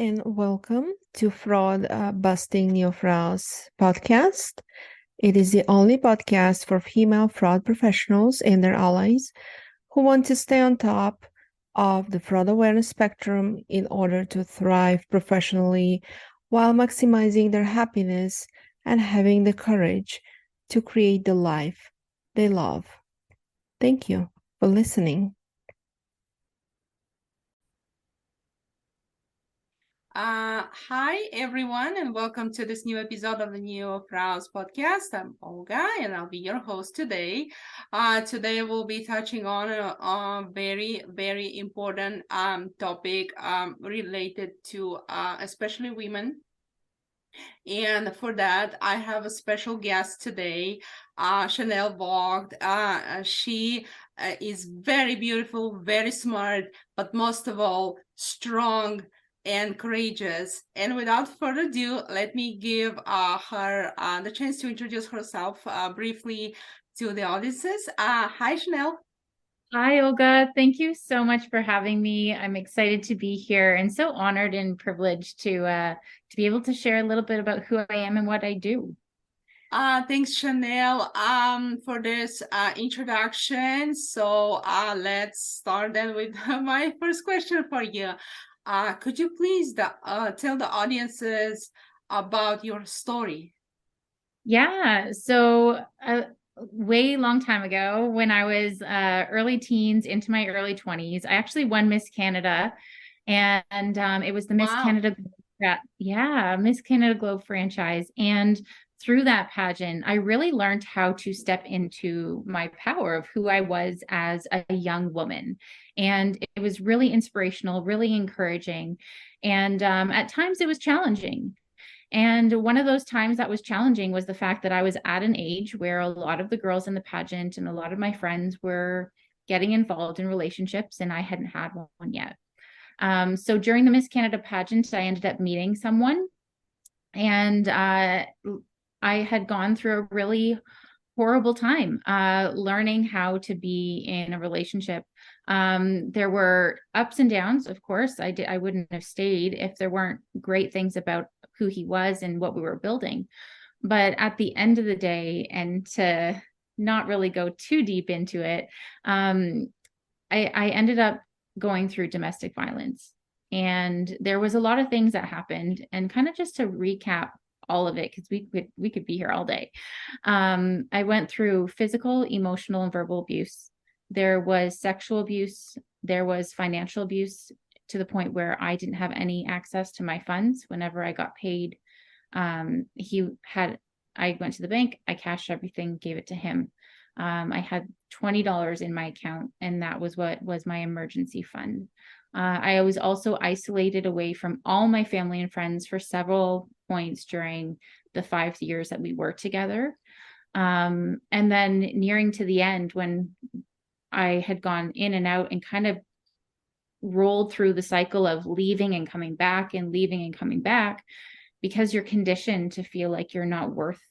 and welcome to Fraud Busting Neofraus podcast. It is the only podcast for female fraud professionals and their allies who want to stay on top of the fraud awareness spectrum in order to thrive professionally while maximizing their happiness and having the courage to create the life they love. Thank you for listening. Hi, everyone, and welcome to this new episode of the New Fraus podcast. I'm Olga, and I'll be your host today. Today, we'll be touching on a very, very important topic related to especially women. And for that, I have a special guest today, Shannelle Vogt. She is very beautiful, very smart, but most of all, strong and courageous. And without further ado, let me give her the chance to introduce herself briefly to the audiences. Hi, Shannelle. Hi, Olga. Thank you so much for having me. I'm excited to be here and so honored and privileged to be able to share a little bit about who I am and what I do. Thanks, Shannelle, for this introduction. So let's start then with my first question for you. Could you please tell the audiences about your story? Yeah. So way long time ago, when I was early teens into my early 20s, I actually won Miss Canada, and it was the Miss Wow. Canada, Miss Canada Globe franchise. And through that pageant, I really learned how to step into my power of who I was as a young woman. And it was really inspirational, really encouraging. And at times it was challenging. And one of those times that was challenging was the fact that I was at an age where a lot of the girls in the pageant and a lot of my friends were getting involved in relationships, and I hadn't had one yet. So during the Miss Canada pageant, I ended up meeting someone, and I had gone through a really horrible time learning how to be in a relationship. There were ups and downs, of course. I wouldn't have stayed if there weren't great things about who he was and what we were building. But at the end of the day, and to not really go too deep into it, I ended up going through domestic violence. And there was a lot of things that happened. And kind of just to recap all of it, because we could be here all day. I went through physical, emotional, and verbal abuse. There was sexual abuse. There was financial abuse, to the point where I didn't have any access to my funds whenever I got paid. I went to the bank, I cashed everything, gave it to him. I had $20 in my account, and that was what was my emergency fund. I was also isolated away from all my family and friends for several points during the 5 years that we were together. And then nearing to the end, when I had gone in and out and kind of rolled through the cycle of leaving and coming back and leaving and coming back, because you're conditioned to feel like you're not worth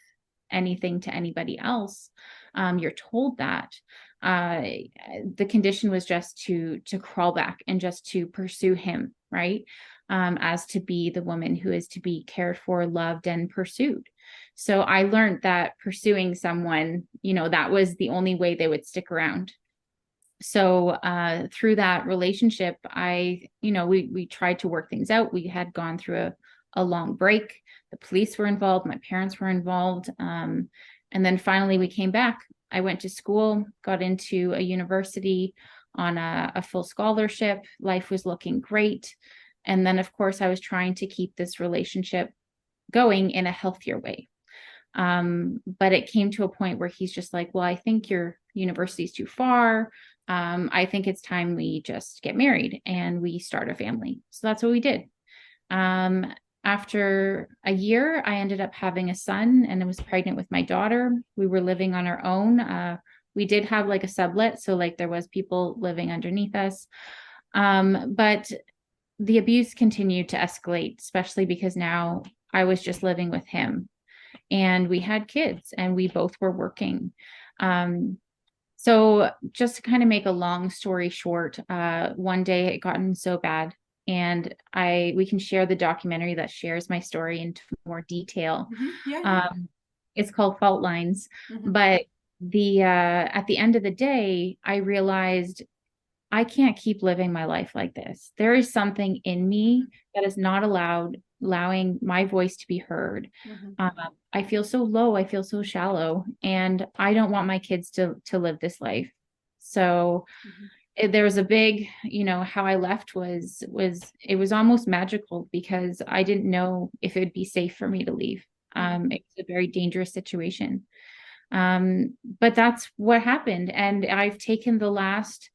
anything to anybody else. You're told that. The condition was just to crawl back and just to pursue him, right? As to be the woman who is to be cared for, loved, and pursued. So I learned that pursuing someone, that was the only way they would stick around. So through that relationship, we tried to work things out. We had gone through a long break. The police were involved. My parents were involved. And then finally we came back. I went to school, got into a university on a full scholarship. Life was looking great. And then, of course, I was trying to keep this relationship going in a healthier way. But it came to a point where he's just like, well, I think your university's too far. I think it's time we just get married and we start a family. So that's what we did. After a year, I ended up having a son, and I was pregnant with my daughter. We were living on our own. We did have like a sublet, so like there was people living underneath us. But the abuse continued to escalate, especially because now I was just living with him, and we had kids, and we both were working. So just to kind of make a long story short, one day it gotten so bad and we can share the documentary that shares my story into more detail. Yeah. It's called Fault Lines. But at the end of the day, I realized I can't keep living my life like this. There is something in me that is not allowing my voice to be heard. I feel so low. I feel so shallow, and I don't want my kids to live this life. So there was a big, how I left was it was almost magical, because I didn't know if it would be safe for me to leave. It was a very dangerous situation. But that's what happened. And I've taken the last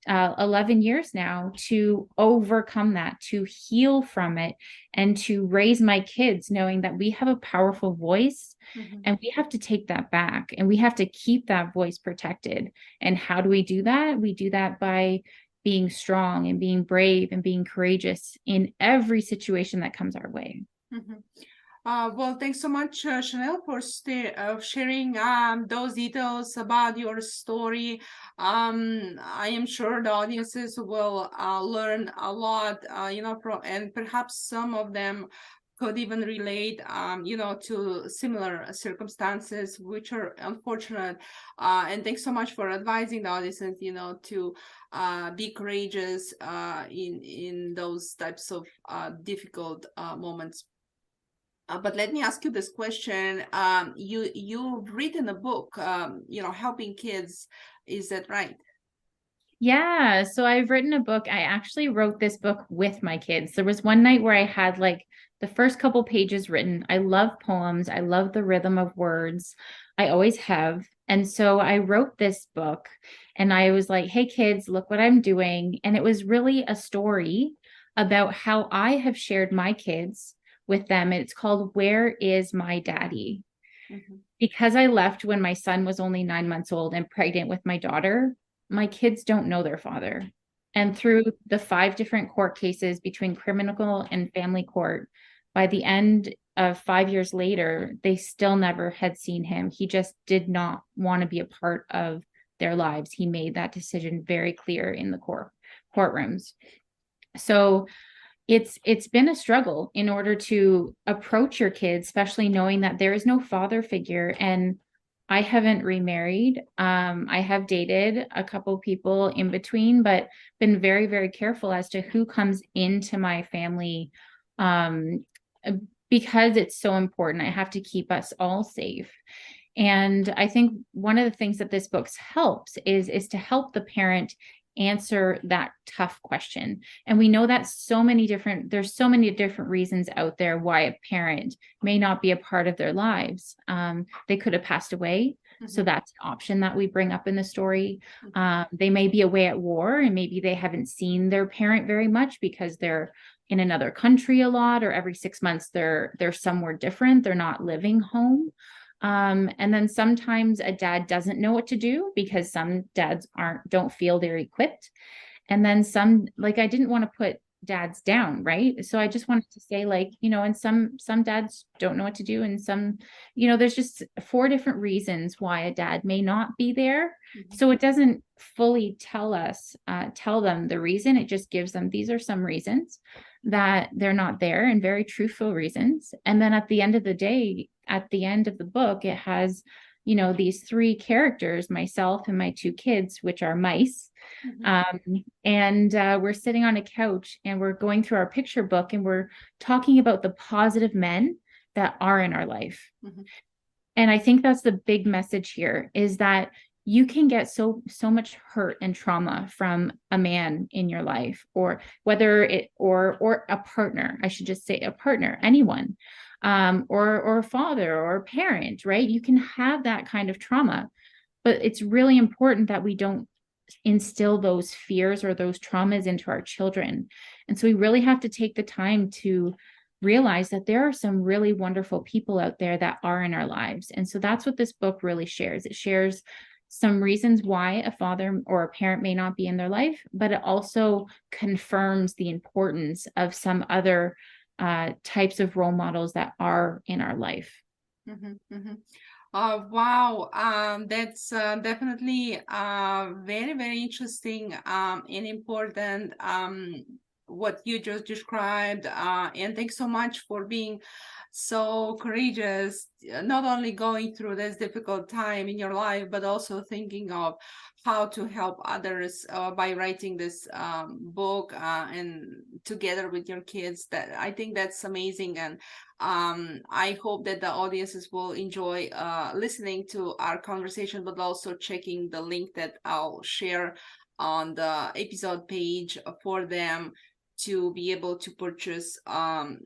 11 years now to overcome that, to heal from it, and to raise my kids knowing that we have a powerful voice, and we have to take that back, and we have to keep that voice protected. And how do we do that? We do that by being strong and being brave and being courageous in every situation that comes our way. Well, thanks so much, Shannelle, for sharing those details about your story. I am sure the audiences will learn a lot, from, and perhaps some of them could even relate, to similar circumstances, which are unfortunate. And thanks so much for advising the audiences, to be courageous in those types of difficult moments. But let me ask you this question. You've written a book, helping kids. Is that right? Yeah. So I've written a book. I actually wrote this book with my kids. There was one night where I had like the first couple pages written. I love poems. I love the rhythm of words. I always have. And so I wrote this book, and I was like, hey, kids, look what I'm doing. And it was really a story about how I have shared my kids with them. It's called Where Is My Daddy? Because I left when my son was only 9 months old and pregnant with my daughter, my kids don't know their father. And through the 5 different court cases between criminal and family court, by the end of 5 years later, they still never had seen him. He just did not want to be a part of their lives. He made that decision very clear in the courtrooms. So it's been a struggle in order to approach your kids, especially knowing that there is no father figure. And I haven't remarried. I have dated a couple people in between, but been very, very careful as to who comes into my family, because it's so important. I have to keep us all safe. And I think one of the things that this book helps is to help the parent answer that tough question. And we know that there's so many different reasons out there why a parent may not be a part of their lives. They could have passed away. So that's an option that we bring up in the story. They may be away at war, and maybe they haven't seen their parent very much because they're in another country a lot, or every 6 months they're somewhere different. They're not living home. And then sometimes a dad doesn't know what to do because some dads don't feel they're equipped. And then I didn't want to put dads down, right? So I just wanted to say, and some dads don't know what to do. And some, there's just 4 different reasons why a dad may not be there. So it doesn't fully tell them the reason. It just gives them, these are some reasons that they're not there, and very truthful reasons. And then at the end of the day, at the end of the book, it has, these 3 characters, myself and my 2 kids, which are mice. And we're sitting on a couch, and we're going through our picture book, and we're talking about the positive men that are in our life. And I think that's the big message here, is that you can get so much hurt and trauma from a man in your life, or whether or a partner, I should just say a partner, anyone, or a father or a parent, right? You can have that kind of trauma, but it's really important that we don't instill those fears or those traumas into our children. And so we really have to take the time to realize that there are some really wonderful people out there that are in our lives. And so that's what this book really shares. It shares some reasons why a father or a parent may not be in their life, but it also confirms the importance of some other types of role models that are in our life. Wow, that's definitely very, very interesting and important. what you just described. And thanks so much for being so courageous, not only going through this difficult time in your life, but also thinking of how to help others by writing this book and together with your kids. That I think that's amazing, and I hope that the audiences will enjoy listening to our conversation, but also checking the link that I'll share on the episode page for them to be able to purchase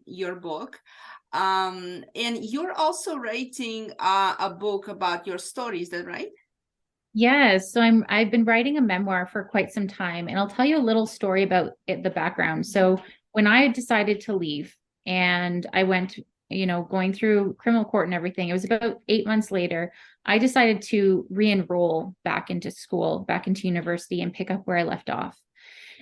your book. And you're also writing a book about your stories, is that right? Yes, so I've been writing a memoir for quite some time, and I'll tell you a little story about it, the background. So when I decided to leave and I went, going through criminal court and everything, it was about 8 months later, I decided to re-enroll back into school, back into university, and pick up where I left off.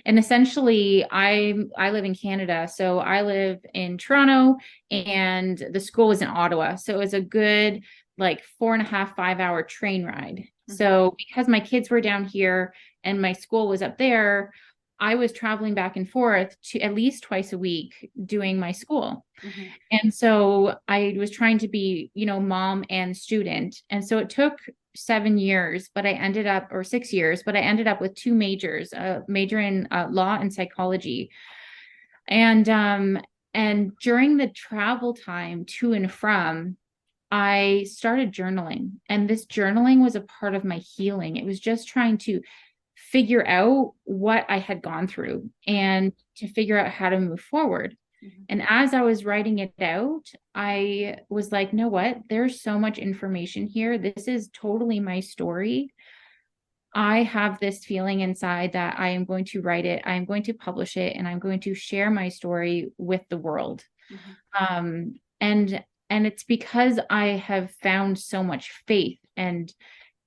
And essentially, I live in Canada, so I live in Toronto, and the school was in Ottawa. So it was a good like 4.5, 5 hour train ride. So because my kids were down here and my school was up there, I was traveling back and forth to at least twice a week doing my school. And so I was trying to be, mom and student. And so it took 7 years, but I ended up, or 6 years, but I ended up with two majors, a major in law and psychology. And during the travel time to and from, I started journaling, and this journaling was a part of my healing. It was just trying to figure out what I had gone through and to figure out how to move forward. And as I was writing it out, I was like, know what? There's so much information here. This is totally my story. I have this feeling inside that I am going to write it, I'm going to publish it, and I'm going to share my story with the world. And it's because I have found so much faith and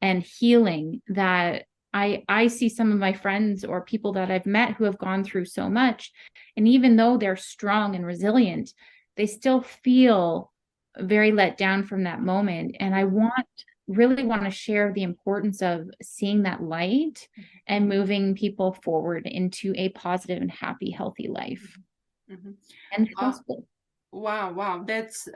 healing that I see some of my friends or people that I've met who have gone through so much. And even though they're strong and resilient, they still feel very let down from that moment. And I really want to share the importance of seeing that light and moving people forward into a positive and happy, healthy life. And if possible. Wow, that's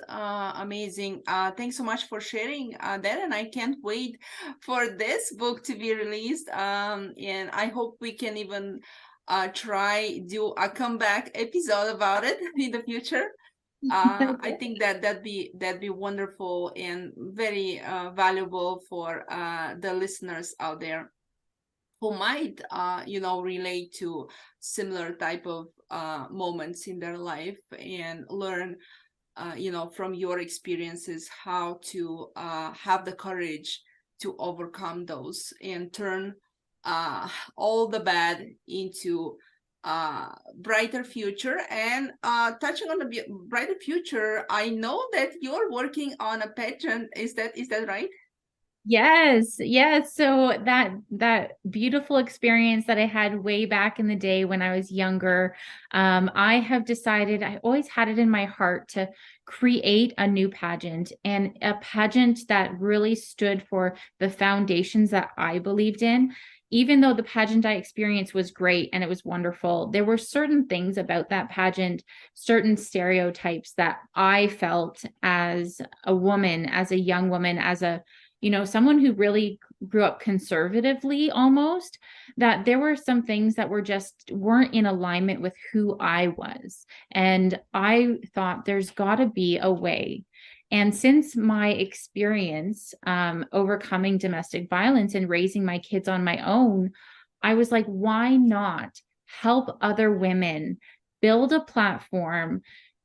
amazing. Thanks so much for sharing that, and I can't wait for this book to be released. And I hope we can even do a comeback episode about it in the future. I think that'd be wonderful and very valuable for the listeners out there who might relate to similar type of moments in their life and learn from your experiences how to have the courage to overcome those and turn all the bad into brighter future. And touching on the brighter future, I know that you're working on a pageant. Is that right? Yes. So that beautiful experience that I had way back in the day when I was younger, I have decided, I always had it in my heart to create a new pageant, and a pageant that really stood for the foundations that I believed in. Even though the pageant I experienced was great and it was wonderful, there were certain things about that pageant, certain stereotypes that I felt as a woman, as a young woman, as a someone who really grew up conservatively almost, that there were some things that weren't in alignment with who I was. And I thought there's got to be a way. And since my experience overcoming domestic violence and raising my kids on my own, I was like, why not help other women build a platform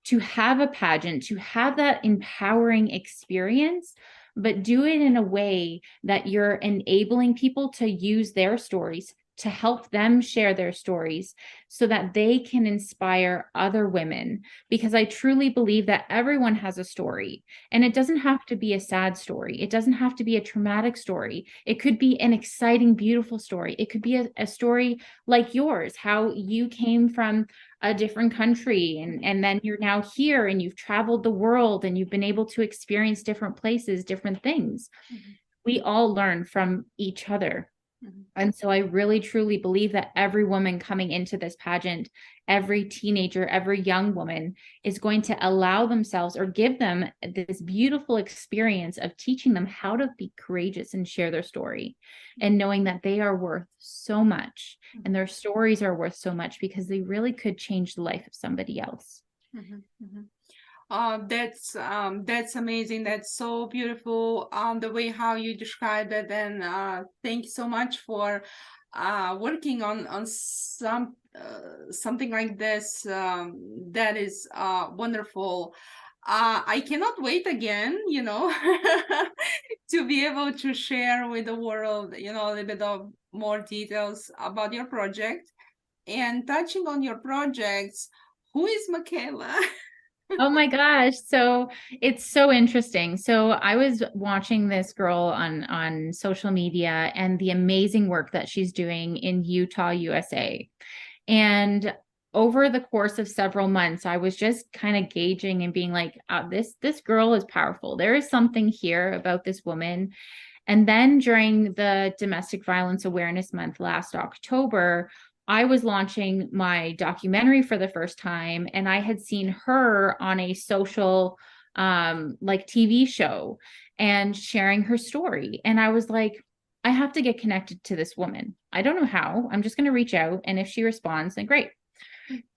to have a pageant, to have that empowering experience, but do it in a way that you're enabling people to use their stories to help them share their stories so that they can inspire other women. Because I truly believe that everyone has a story, and it doesn't have to be a sad story. It doesn't have to be a traumatic story. It could be an exciting, beautiful story. It could be a story like yours, how you came from a different country and then you're now here and you've traveled the world and you've been able to experience different places, different things. We all learn from each other. Mhm. And so I really truly believe that every woman coming into this pageant, every teenager, every young woman is going to allow themselves or give them this beautiful experience of teaching them how to be courageous and share their story, and knowing that they are worth so much and their stories are worth so much because they really could change the life of somebody else. Mhm. Mhm. That's amazing. That's so beautiful. The way how you described it, and thank you so much for working on something like this. That is wonderful. I cannot wait again, to be able to share with the world, a little bit of more details about your project. And touching on your projects, who is Michaela? Oh my gosh. So it's so interesting. So I was watching this girl on social media and the amazing work that she's doing in Utah, USA. And over the course of several months, I was just kind of gauging and being like, this girl is powerful. There is something here about this woman. And then during the Domestic Violence Awareness Month last October, I was launching my documentary for the first time, and I had seen her on a social like TV show and sharing her story. And I was like, I have to get connected to this woman. I don't know how. I'm just going to reach out, and if she responds, then great.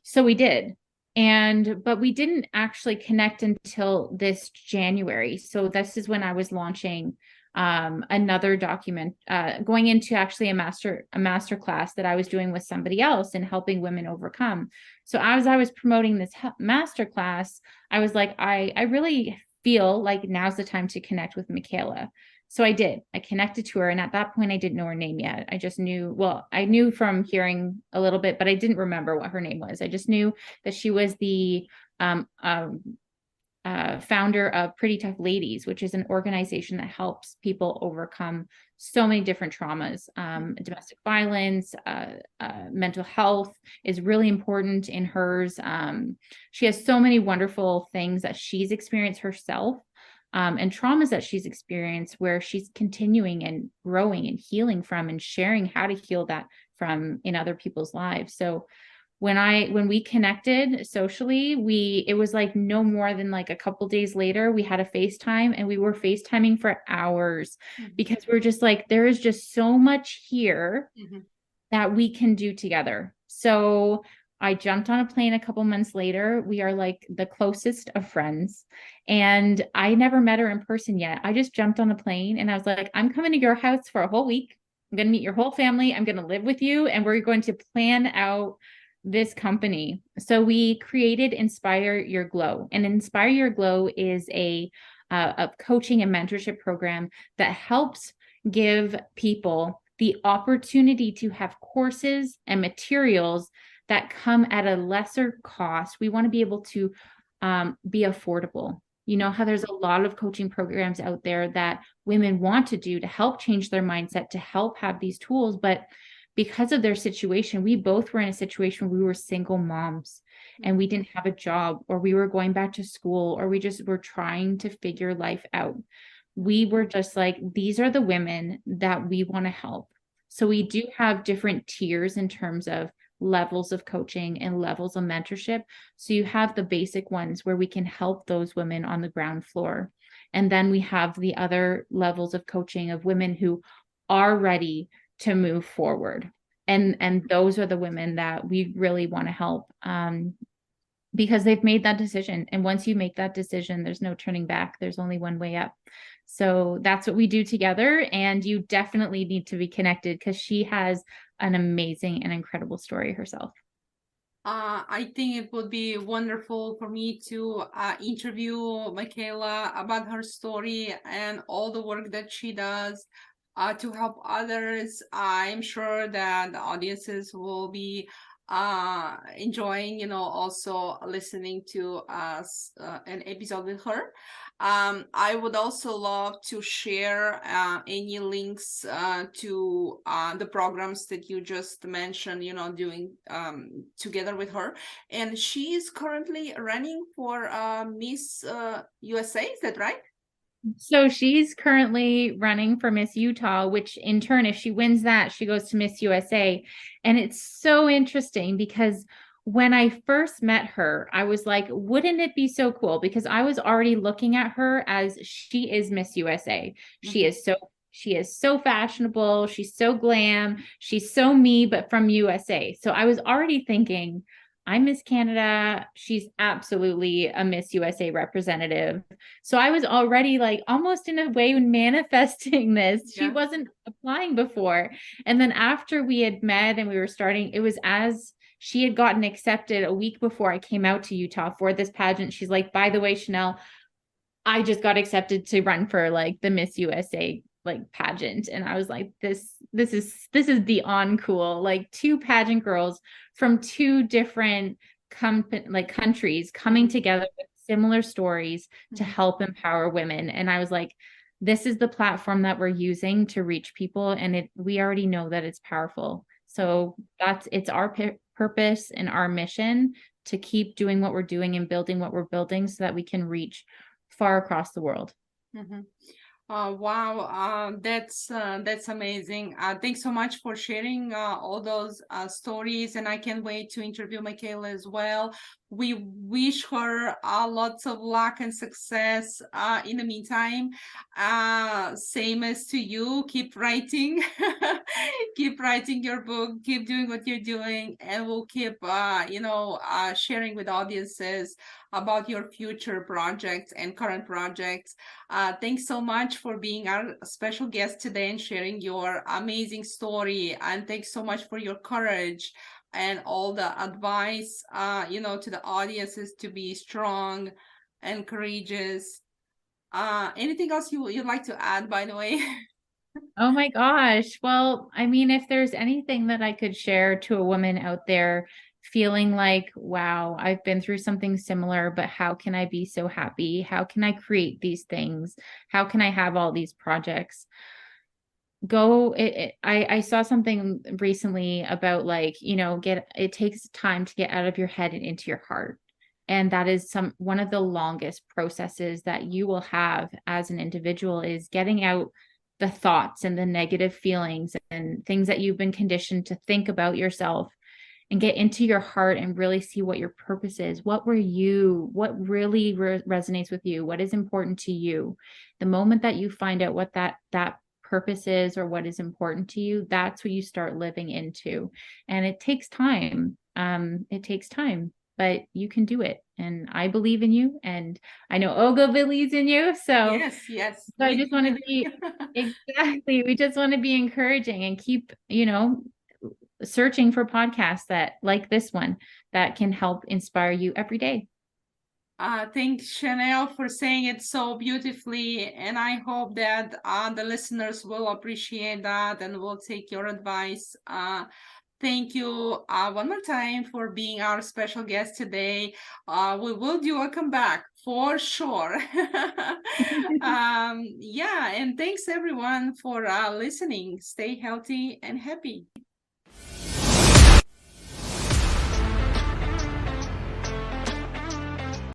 So we did. But we didn't actually connect until this January. So this is when I was launching another document, going into actually a master class that I was doing with somebody else and helping women overcome. So as I was promoting this master class, I was like, I really feel like now's the time to connect with Michaela. So I did. I connected to her. And at that point, I didn't know her name yet. I just knew, well, I knew from hearing a little bit, but I didn't remember what her name was. I just knew that she was the founder of Pretty Tough Ladies, which is an organization that helps people overcome so many different traumas. Domestic violence, mental health is really important in hers. She has so many wonderful things that she's experienced herself. And traumas that she's experienced where she's continuing and growing and healing from and sharing how to heal that from in other people's lives. So when we connected socially, it was like no more than like a couple days later, we had a FaceTime, and we were FaceTiming for hours because we're just like, there is just so much here that we can do together. So I jumped on a plane a couple months later. We are like the closest of friends. And I never met her in person yet. I just jumped on a plane and I was like, I'm coming to your house for a whole week. I'm going to meet your whole family. I'm going to live with you. And we're going to plan out this company. So we created Inspire Your Glow. And Inspire Your Glow is a coaching and mentorship program that helps give people the opportunity to have courses and materials that come at a lesser cost. We want to be able to be affordable. You know how there's a lot of coaching programs out there that women want to do to help change their mindset, to help have these tools, but because of their situation, we both were in a situation where we were single moms and we didn't have a job, or we were going back to school, or we just were trying to figure life out. We were just like, these are the women that we want to help. So we do have different tiers in terms of levels of coaching and levels of mentorship. So you have the basic ones where we can help those women on the ground floor. And then we have the other levels of coaching of women who are ready to move forward. And those are the women that we really want to help because they've made that decision. And once you make that decision, there's no turning back. There's only one way up. So that's what we do together. And you definitely need to be connected because she has an amazing and incredible story herself. I think it would be wonderful for me to interview Michaela about her story and all the work that she does to help others. I'm sure that the audiences will be enjoying, also listening to us an episode with her. I would also love to share any links to the programs that you just mentioned, doing together with her. And she is currently running for Miss USA, is that right? So she's currently running for Miss Utah, which in turn, if she wins that, she goes to Miss USA. And it's so interesting because when I first met her, I was like, wouldn't it be so cool? Because I was already looking at her as she is Miss USA. She is so fashionable, she's so glam, she's so me, but from USA. So I was already thinking, I'm Miss Canada. She's absolutely a Miss USA representative. So I was already like almost in a way manifesting this. She Yeah. wasn't applying before. And then after we had met and we were starting, it was as she had gotten accepted a week before I came out to Utah for this pageant. She's like, by the way, Shannelle, I just got accepted to run for like the Miss USA like pageant. And I was like, this is beyond cool. Like two pageant girls from two different countries coming together with similar stories to help empower women. And I was like, this is the platform that we're using to reach people. And we already know that it's powerful. So it's our purpose and our mission to keep doing what we're doing and building what we're building so that we can reach far across the world. Mm-hmm. Wow, that's amazing. Thanks so much for sharing all those stories, and I can't wait to interview Michaela as well. We wish her lots of luck and success in the meantime. Same as to you, keep writing, keep writing your book, keep doing what you're doing, and we'll keep, sharing with audiences about your future projects and current projects. Thanks so much for being our special guest today and sharing your amazing story. And thanks so much for your courage and all the advice, to the audiences to be strong and courageous. Anything else you'd like to add, by the way? Oh my gosh. Well, I mean, if there's anything that I could share to a woman out there feeling like, wow, I've been through something similar, but how can I be so happy? How can I create these things? How can I have all these projects? I saw something recently about like, it takes time to get out of your head and into your heart. And that is one of the longest processes that you will have as an individual is getting out the thoughts and the negative feelings and things that you've been conditioned to think about yourself and get into your heart and really see what your purpose is. What really resonates with you? What is important to you? The moment that you find out what that purpose is or what is important to you, that's what you start living into. And it takes time. But you can do it. And I believe in you. And I know Olga believes in you. So, Yes. so I just want to be exactly. We just want to be encouraging and keep, searching for podcasts that like this one that can help inspire you every day. Thanks, Shannelle, for saying it so beautifully. And I hope that the listeners will appreciate that and will take your advice. Thank you one more time for being our special guest today. We will do a comeback for sure. And thanks everyone for listening. Stay healthy and happy.